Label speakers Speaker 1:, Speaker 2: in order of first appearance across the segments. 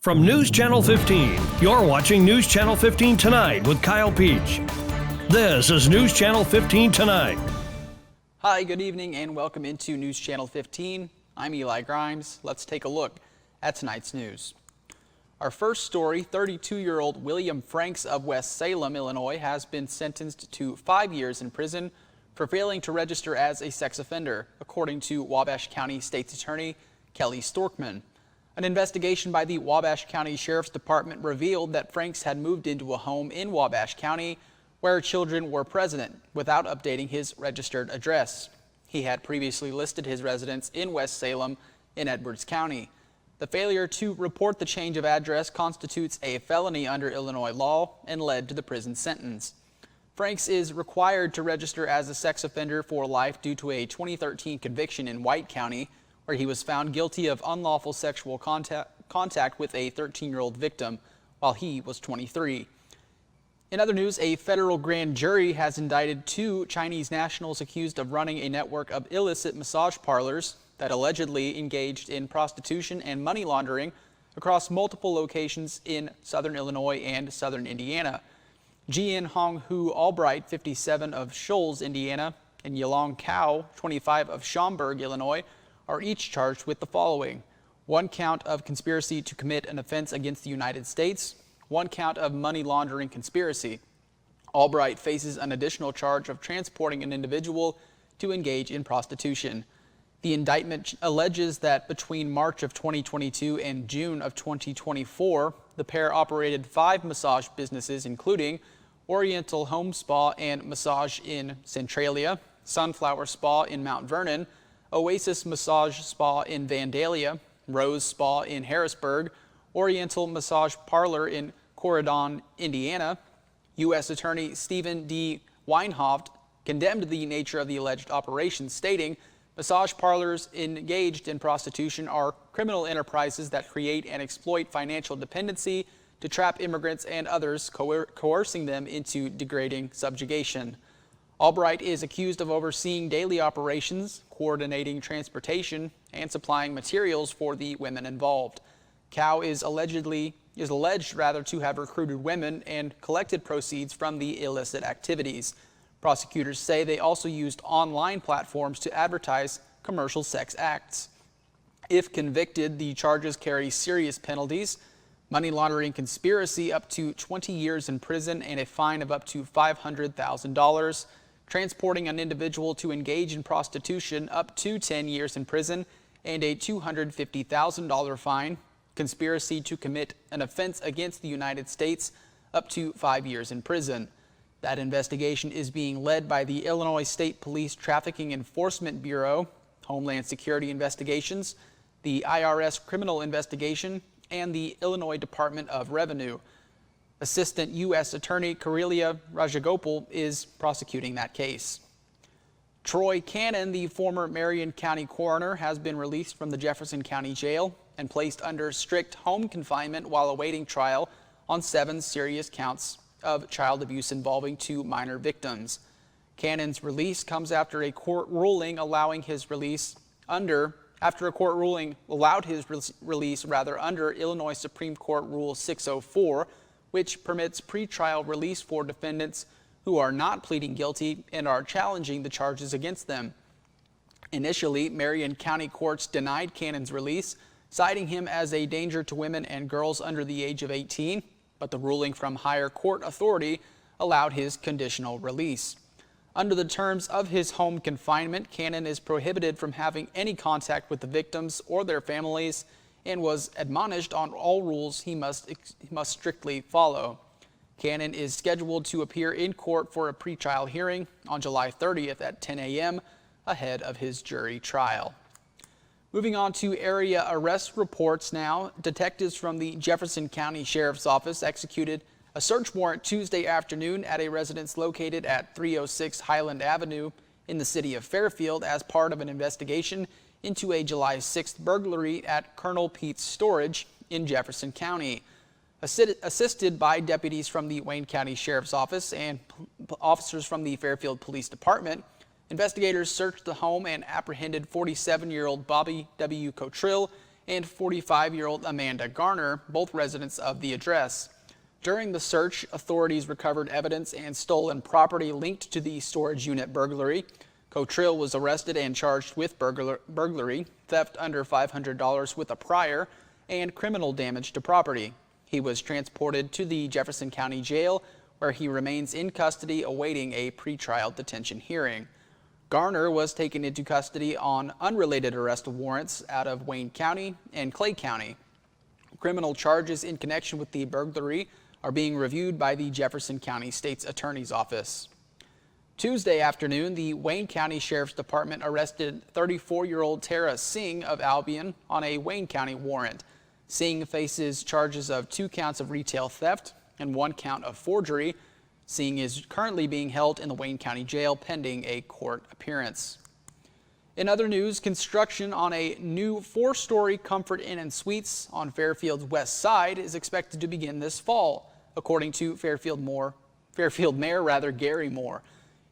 Speaker 1: From News Channel 15, you're watching News Channel 15 Tonight with Kyle Peach. This is News Channel 15 Tonight.
Speaker 2: Hi, good evening and welcome into News Channel 15. I'm Eli Grimes. Let's take a look at tonight's news. Our first story, 32-year-old William Franks of West Salem, Illinois, has been sentenced to 5 years in prison for failing to register as a sex offender, according to Wabash County State's Attorney Kelly Storkman. An investigation by the Wabash County Sheriff's Department revealed that Franks had moved into a home in Wabash County where children were present without updating his registered address. He had previously listed his residence in West Salem in Edwards County. The failure to report the change of address constitutes a felony under Illinois law and led to the prison sentence. Franks is required to register as a sex offender for life due to a 2013 conviction in White County, where he was found guilty of unlawful sexual contact with a 13-year-old victim while he was 23. In other news, a federal grand jury has indicted 2 Chinese nationals accused of running a network of illicit massage parlors that allegedly engaged in prostitution and money laundering across multiple locations in southern Illinois and southern Indiana. Jian Honghu Albright, 57, of Shoals, Indiana, and Yilong Cao, 25, of Schaumburg, Illinois, are each charged with the following: 1 count of conspiracy to commit an offense against the United States, 1 count of money laundering conspiracy. Albright faces an additional charge of transporting an individual to engage in prostitution. The indictment alleges that between March of 2022 and June of 2024, the pair operated 5 massage businesses, including Oriental Home Spa and Massage in Centralia, Sunflower Spa in Mount Vernon, Oasis Massage Spa in Vandalia, Rose Spa in Harrisburg, Oriental Massage Parlor in Corydon, Indiana. U.S. Attorney Stephen D. Weinhoft condemned the nature of the alleged operation, stating, "Massage parlors engaged in prostitution are criminal enterprises that create and exploit financial dependency to trap immigrants and others, coercing them into degrading subjugation." Albright is accused of overseeing daily operations, coordinating transportation, and supplying materials for the women involved. Cao is alleged to have recruited women and collected proceeds from the illicit activities. Prosecutors say they also used online platforms to advertise commercial sex acts. If convicted, the charges carry serious penalties: money laundering conspiracy up to 20 years in prison and a fine of up to $500,000, transporting an individual to engage in prostitution up to 10 years in prison and a $250,000 fine, conspiracy to commit an offense against the United States up to 5 years in prison. That investigation is being led by the Illinois State Police Trafficking Enforcement Bureau, Homeland Security Investigations, the IRS Criminal Investigation, and the Illinois Department of Revenue. Assistant U.S. Attorney Karelia Rajagopal is prosecuting that case. Troy Cannon, the former Marion County coroner, has been released from the Jefferson County Jail and placed under strict home confinement while awaiting trial on 7 serious counts of child abuse involving 2 minor victims. Cannon's release comes after a court ruling allowed his release under Illinois Supreme Court Rule 604, which permits pretrial release for defendants who are not pleading guilty and are challenging the charges against them. Initially, Marion County courts denied Cannon's release, citing him as a danger to women and girls under the age of 18, but the ruling from higher court authority allowed his conditional release. Under the terms of his home confinement, Cannon is prohibited from having any contact with the victims or their families and was admonished on all rules he must strictly follow. Cannon is scheduled to appear in court for a pretrial hearing on July 30th at 10 a.m. ahead of his jury trial. Moving on to area arrest reports now. Detectives from the Jefferson County Sheriff's Office executed a search warrant Tuesday afternoon at a residence located at 306 Highland Avenue in the city of Fairfield as part of an investigation into a July 6th burglary at Colonel Pete's Storage in Jefferson County. Assisted by deputies from the Wayne County Sheriff's Office and officers from the Fairfield Police Department, investigators searched the home and apprehended 47-year-old Bobby W. Cotrill and 45-year-old Amanda Garner, both residents of the address. During the search, authorities recovered evidence and stolen property linked to the storage unit burglary. Cotrill was arrested and charged with burglary, theft under $500 with a prior, and criminal damage to property. He was transported to the Jefferson County Jail, where he remains in custody awaiting a pretrial detention hearing. Garner was taken into custody on unrelated arrest warrants out of Wayne County and Clay County. Criminal charges in connection with the burglary are being reviewed by the Jefferson County State's Attorney's Office. Tuesday afternoon, the Wayne County Sheriff's Department arrested 34-year-old Tara Singh of Albion on a Wayne County warrant. Singh faces charges of 2 counts of retail theft and 1 count of forgery. Singh is currently being held in the Wayne County Jail pending a court appearance. In other news, construction on a new 4-story Comfort Inn and Suites on Fairfield's west side is expected to begin this fall, according to Fairfield Mayor Gary Moore.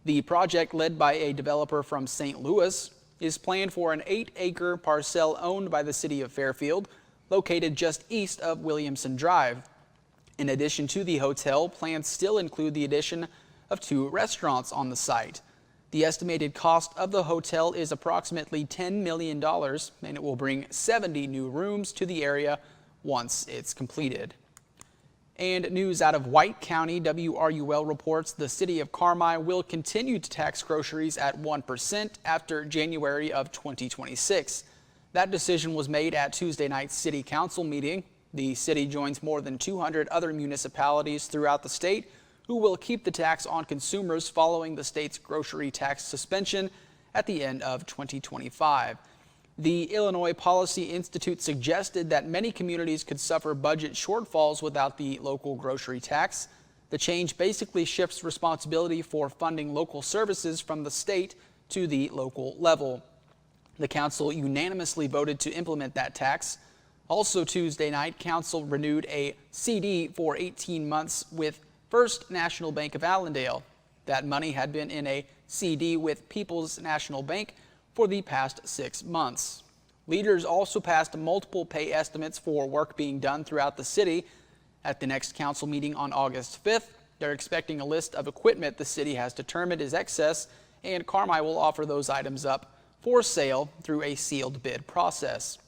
Speaker 2: The project, led by a developer from St. Louis, is planned for an 8-acre parcel owned by the city of Fairfield, located just east of Williamson Drive. In addition to the hotel, plans still include the addition of 2 restaurants on the site. The estimated cost of the hotel is approximately $10 million, and it will bring 70 new rooms to the area once it's completed. And news out of White County, WRUL reports the city of Carmi will continue to tax groceries at 1% after January of 2026. That decision was made at Tuesday night's city council meeting. The city joins more than 200 other municipalities throughout the state who will keep the tax on consumers following the state's grocery tax suspension at the end of 2025. The Illinois Policy Institute suggested that many communities could suffer budget shortfalls without the local grocery tax. The change basically shifts responsibility for funding local services from the state to the local level. The council unanimously voted to implement that tax. Also Tuesday night, council renewed a CD for 18 months with First National Bank of Allendale. That money had been in a CD with People's National Bank for the past 6 months. Leaders also passed multiple pay estimates for work being done throughout the city. At the next council meeting on August 5th, they're expecting a list of equipment the city has determined is excess, and Carmi will offer those items up for sale through a sealed bid process.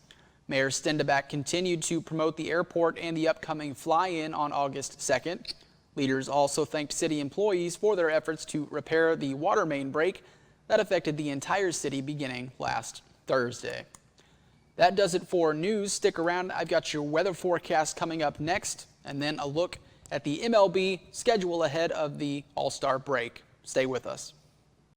Speaker 2: Mayor Stendeback continued to promote the airport and the upcoming fly-in on August 2nd. Leaders also thanked city employees for their efforts to repair the water main break that affected the entire city beginning last Thursday. That does it for news. Stick around. I've got your weather forecast coming up next, and then a look at the MLB schedule ahead of the All-Star break. Stay with us.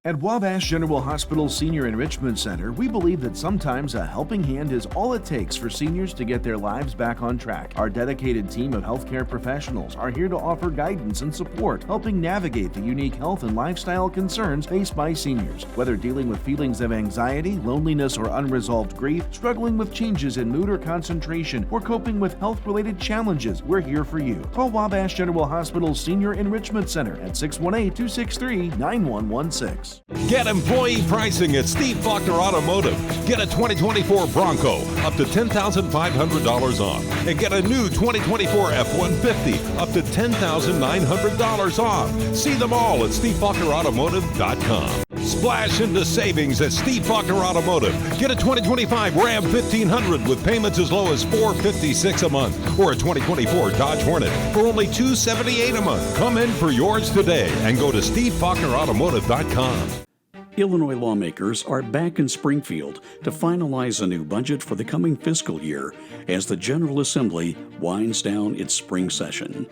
Speaker 3: At Wabash General Hospital Senior Enrichment Center, we believe that sometimes a helping hand is all it takes for seniors to get their lives back on track. Our dedicated team of healthcare professionals are here to offer guidance and support, helping navigate the unique health and lifestyle concerns faced by seniors. Whether dealing with feelings of anxiety, loneliness, or unresolved grief, struggling with changes in mood or concentration, or coping with health-related challenges, we're here for you. Call Wabash General Hospital Senior Enrichment Center at 618-263-9116.
Speaker 4: Get employee pricing at Steve Faulkner Automotive. Get a 2024 Bronco up to $10,500 off, and get a new 2024 F-150 up to $10,900 off. See them all at SteveFaulknerAutomotive.com. Splash into savings at Steve Faulkner Automotive. Get a 2025 Ram 1500 with payments as low as $456 a month, or a 2024 Dodge Hornet for only $278 a month. Come in for yours today and go to SteveFaulknerAutomotive.com.
Speaker 5: Illinois lawmakers are back in Springfield to finalize a new budget for the coming fiscal year as the General Assembly winds down its spring session.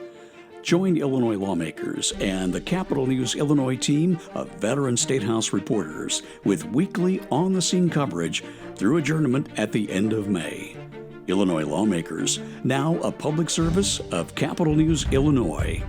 Speaker 5: Join Illinois lawmakers and the Capital News Illinois team of veteran State House reporters with weekly on-the-scene coverage through adjournment at the end of May. Illinois lawmakers, now a public service of Capital News Illinois.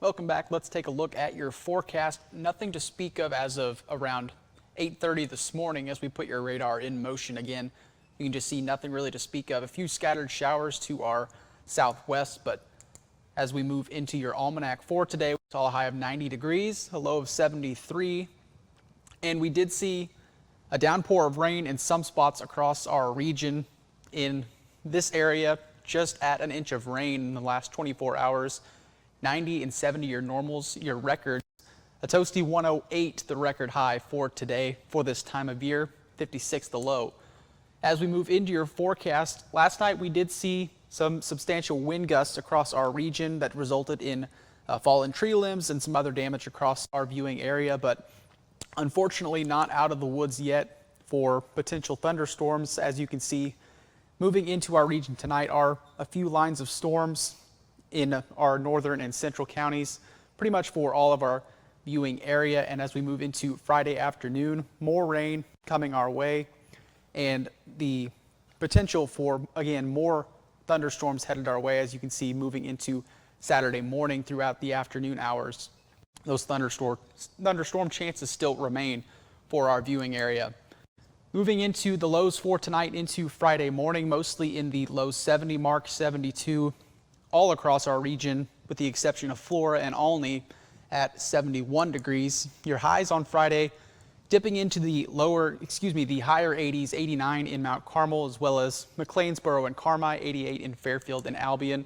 Speaker 2: Welcome back. Let's take a look at your forecast. Nothing to speak of as of around 8:30 this morning as we put your radar in motion again. You can just see nothing really to speak of. A few scattered showers to our southwest, but as we move into your almanac for today, we saw a high of 90 degrees, a low of 73. And we did see a downpour of rain in some spots across our region. In this area, just at an inch of rain in the last 24 hours. 90 and 70 your normals, your records. A toasty 108, the record high for today for this time of year, 56 the low. As we move into your forecast, last night we did see some substantial wind gusts across our region that resulted in fallen tree limbs and some other damage across our viewing area, but unfortunately not out of the woods yet for potential thunderstorms. As you can see, moving into our region tonight are a few lines of storms in our northern and central counties, pretty much for all of our viewing area. And as we move into Friday afternoon, more rain coming our way and the potential for, again, more thunderstorms headed our way, as you can see, moving into Saturday morning throughout the afternoon hours. Those thunderstorm chances still remain for our viewing area. Moving into the lows for tonight into Friday morning, mostly in the low 70 mark, 72 all across our region, with the exception of Flora and Olney at 71 degrees. Your highs on Friday dipping into the higher 80s, 89 in Mount Carmel, as well as McLeansboro and Carmi, 88 in Fairfield and Albion.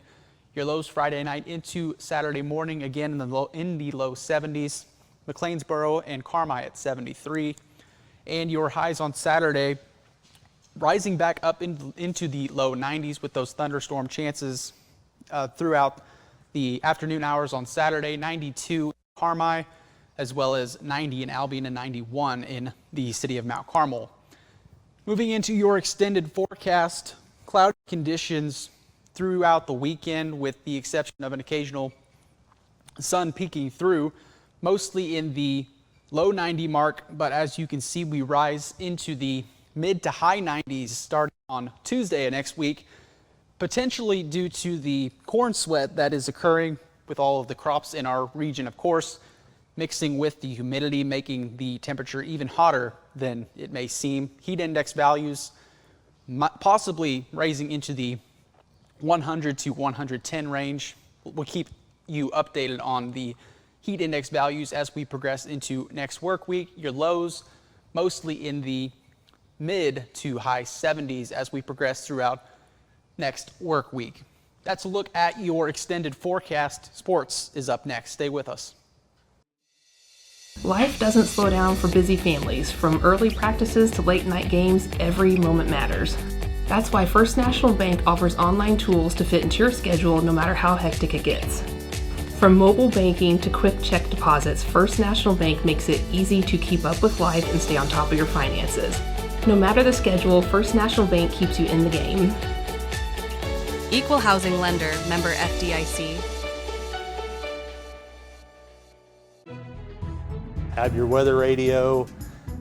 Speaker 2: Your lows Friday night into Saturday morning, again in the low 70s, McLeansboro and Carmi at 73. And your highs on Saturday rising back up into the low 90s with those thunderstorm chances throughout the afternoon hours on Saturday, 92 in Carmi, as well as 90 in Albion and 91 in the city of Mount Carmel. Moving into your extended forecast, cloudy conditions throughout the weekend with the exception of an occasional sun peeking through, mostly in the low 90 mark, but as you can see, we rise into the mid to high 90s starting on Tuesday of next week, potentially due to the corn sweat that is occurring with all of the crops in our region, of course, mixing with the humidity, making the temperature even hotter than it may seem. Heat index values possibly raising into the 100 to 110 range. We'll keep you updated on the heat index values as we progress into next work week. Your lows mostly in the mid to high 70s as we progress throughout next work week. That's a look at your extended forecast. Sports is up next. Stay with us.
Speaker 6: Life doesn't slow down for busy families. From early practices to late night games, every moment matters. That's why First National Bank offers online tools to fit into your schedule no matter how hectic it gets. From mobile banking to quick check deposits, First National Bank makes it easy to keep up with life and stay on top of your finances. No matter the schedule, First National Bank keeps you in the game.
Speaker 7: Equal housing lender, member FDIC.
Speaker 8: Have your weather radio,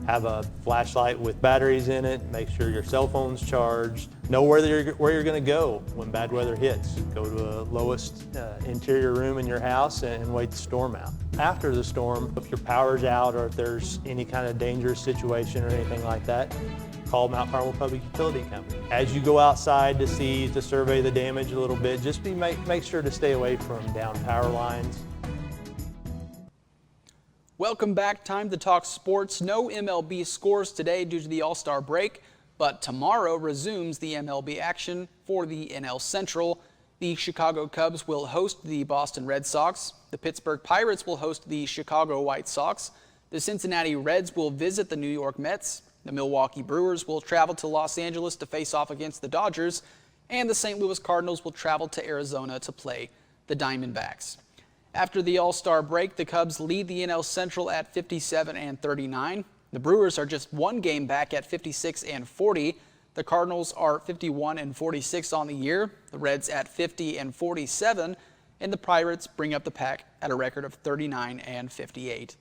Speaker 8: have a flashlight with batteries in it, make sure your cell phone's charged, know where you're going to go when bad weather hits. Go to the lowest interior room in your house and wait the storm out. After the storm, if your power's out or if there's any kind of dangerous situation or anything like that, call Mount Carmel Public Utility Company. As you go outside to survey the damage a little bit, just make sure to stay away from down power lines.
Speaker 2: Welcome back. Time to talk sports. No MLB scores today due to the All-Star break, but tomorrow resumes the MLB action for the NL Central. The Chicago Cubs will host the Boston Red Sox. The Pittsburgh Pirates will host the Chicago White Sox. The Cincinnati Reds will visit the New York Mets. The Milwaukee Brewers will travel to Los Angeles to face off against the Dodgers. And the St. Louis Cardinals will travel to Arizona to play the Diamondbacks. After the All-Star break, the Cubs lead the NL Central at 57-39. The Brewers are just one game back at 56-40. The Cardinals are 51-46 on the year. The Reds at 50-47. And the Pirates bring up the pack at a record of 39-58.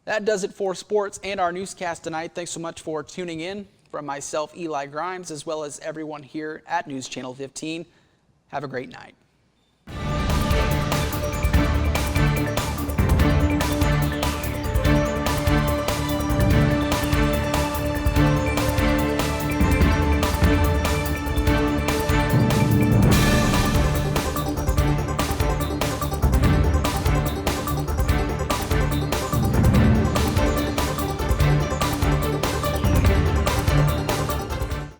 Speaker 2: That does it for sports and our newscast tonight. Thanks so much for tuning in. From myself, Eli Grimes, as well as everyone here at News Channel 15. Have a great night.